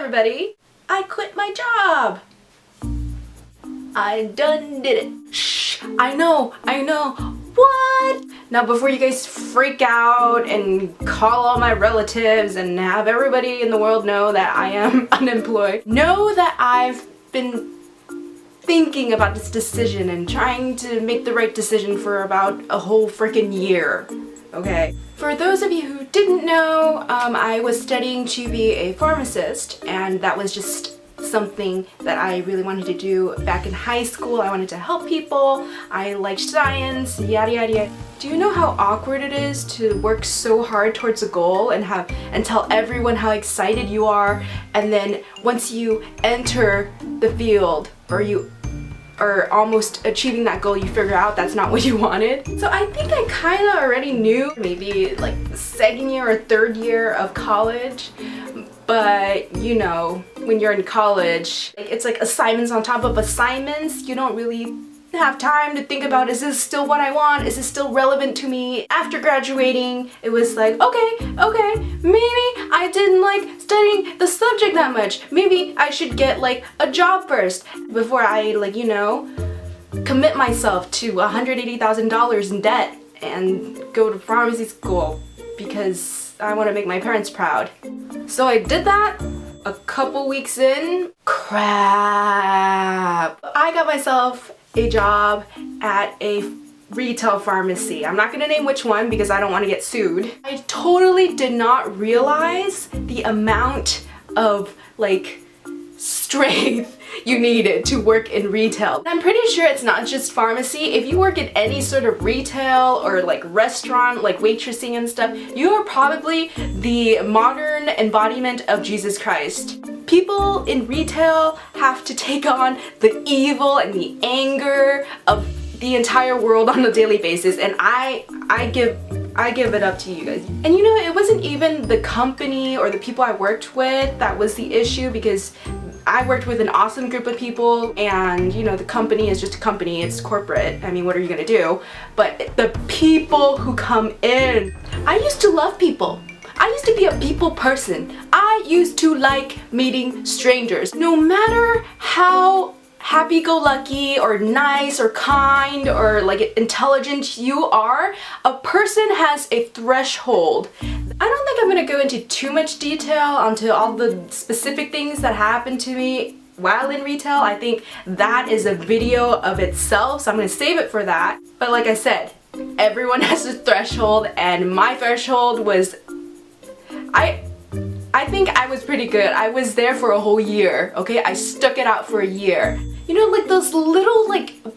everybody. I quit my job. I done did it. Shh, I know. What? Now before you guys freak out and call all my relatives and have everybody in the world know that I am unemployed, know that I've been thinking about this decision and trying to make the right decision for about a whole freaking year. Okay. For those of you who didn't know, I was studying to be a pharmacist, and that was just something that I really wanted to do back in high school. I wanted to help people. I liked science, yada yada yada. Do you know how awkward it is to work so hard towards a goal and tell everyone how excited you are, and then once you enter the field or you are almost achieving that goal, you figure out that's not what you wanted? So I think I kind of already knew, maybe like the second year or third year of college, but you know, when you're in college, it's like assignments on top of assignments. You don't really have time to think about, is this still what I want? Is this still relevant to me? After graduating, it was like, okay, maybe I didn't like studying the subject that much. Maybe I should get like a job first before I commit myself to $180,000 in debt and go to pharmacy school because I want to make my parents proud. So I did that. A couple weeks in, crap. I got myself a job at a retail pharmacy. I'm not gonna name which one because I don't want to get sued. I totally did not realize the amount of strength you needed to work in retail. I'm pretty sure it's not just pharmacy. If you work in any sort of retail or restaurant, waitressing and stuff, you are probably the modern embodiment of Jesus Christ. People in retail have to take on the evil and the anger of the entire world on a daily basis, and I give it up to you guys. And you know, it wasn't even the company or the people I worked with that was the issue, because I worked with an awesome group of people, and you know, the company is just a company, it's corporate. I mean, what are you gonna do? But the people who come in, I used to love people. I used to be a people person. I used to like meeting strangers. No matter how happy-go-lucky or nice or kind or intelligent you are, a person has a threshold. I don't think I'm gonna go into too much detail onto all the specific things that happened to me while in retail. I think that is a video of itself, so I'm gonna save it for that. But like I said, everyone has a threshold, and my threshold was, I think I was pretty good. I was there for a whole year, okay? I stuck it out for a year. You know, those little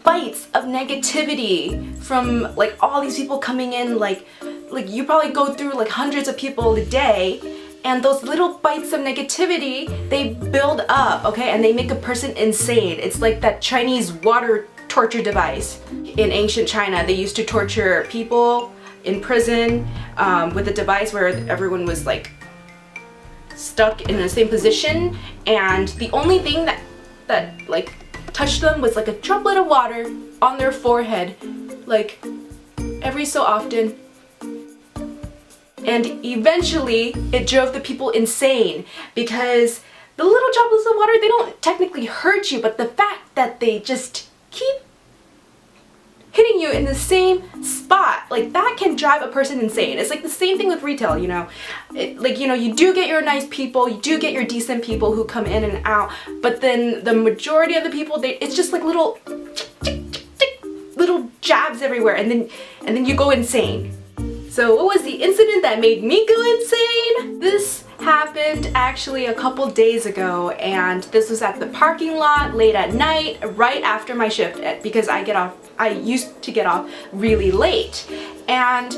bites of negativity from all these people coming in, you probably go through hundreds of people a day, and those little bites of negativity, they build up, okay? And they make a person insane. It's like that Chinese water torture device. In ancient China, they used to torture people in prison with a device where everyone was stuck in the same position, and the only thing that touched them was a droplet of water on their forehead, every so often. And eventually it drove the people insane, because the little droplets of water, they don't technically hurt you, but the fact that they just keep hitting you in the same spot, that can drive a person insane. It's the same thing with retail, you know. You do get your nice people, you do get your decent people who come in and out, but then the majority of the people, it's just little jabs everywhere, and then you go insane. So what was the incident that made me go insane? This happened actually a couple days ago, and this was at the parking lot late at night, right after my shift, because I used to get off really late. And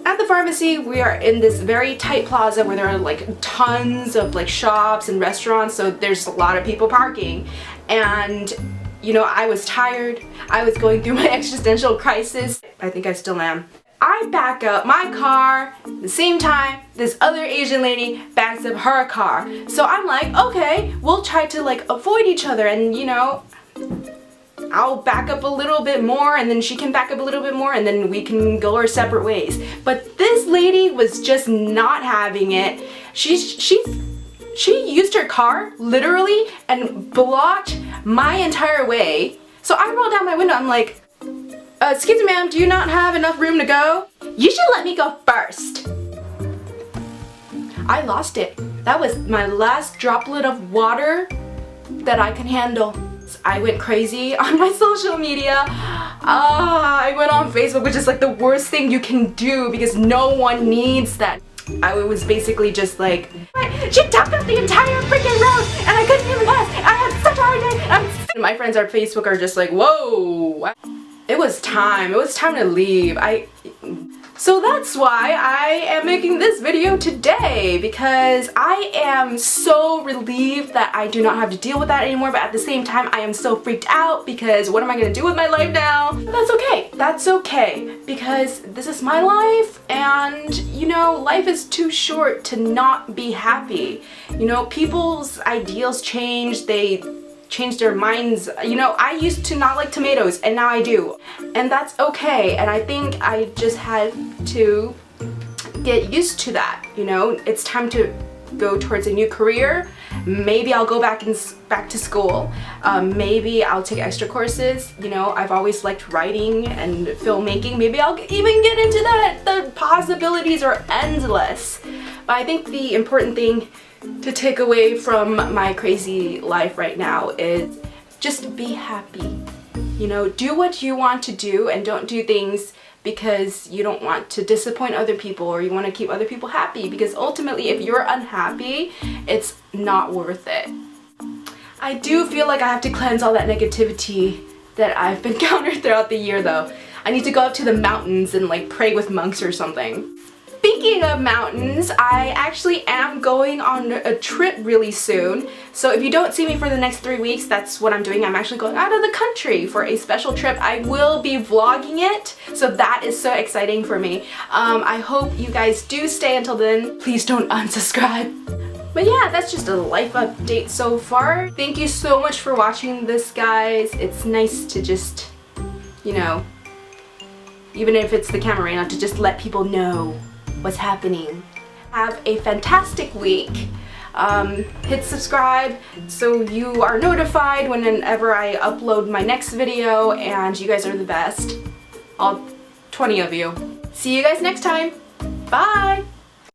at the pharmacy, we are in this very tight plaza where there are tons of shops and restaurants, so there's a lot of people parking. And you know, I was tired. I was going through my existential crisis. I think I still am. I back up my car the same time this other Asian lady backs up her car. So I'm like, okay, we'll try to avoid each other, and you know, I'll back up a little bit more, and then she can back up a little bit more, and then we can go our separate ways. But this lady was just not having it. She's She used her car, literally, and blocked my entire way. So I rolled down my window, I'm like, excuse me ma'am, do you not have enough room to go? You should let me go first. I lost it. That was my last droplet of water that I can handle. I went crazy on my social media. I went on Facebook, which is like the worst thing you can do because no one needs that. I was basically just like, she took up the entire freaking road and I couldn't even pass. I had such a hard day. My friends on Facebook are just like, whoa. It was time to leave. So that's why I am making this video today, because I am so relieved that I do not have to deal with that anymore, but at the same time I am so freaked out because what am I gonna do with my life now? But that's okay, because this is my life and you know, life is too short to not be happy. You know, people's ideals change, they change their minds. You know, I used to not like tomatoes and now I do. And that's okay. And I think I just had to get used to that. You know, it's time to go towards a new career. Maybe I'll go back to school. Maybe I'll take extra courses. You know, I've always liked writing and filmmaking. Maybe I'll even get into that. The possibilities are endless. But I think the important thing to take away from my crazy life right now is just be happy. You know, do what you want to do and don't do things because you don't want to disappoint other people or you want to keep other people happy, because ultimately if you're unhappy, it's not worth it. I do feel like I have to cleanse all that negativity that I've encountered throughout the year though. I need to go up to the mountains and like pray with monks or something. Speaking of mountains, I actually am going on a trip really soon. So if you don't see me for the next 3 weeks, that's what I'm doing. I'm actually going out of the country for a special trip. I will be vlogging it, so that is so exciting for me. I hope you guys do stay until then. Please don't unsubscribe. But yeah, that's just a life update so far. Thank you so much for watching this, guys. It's nice to just, you know, even if it's the camera right now, to just let people know what's happening. Have a fantastic week. Hit subscribe so you are notified whenever I upload my next video, and you guys are the best. All 20 of you. See you guys next time. Bye!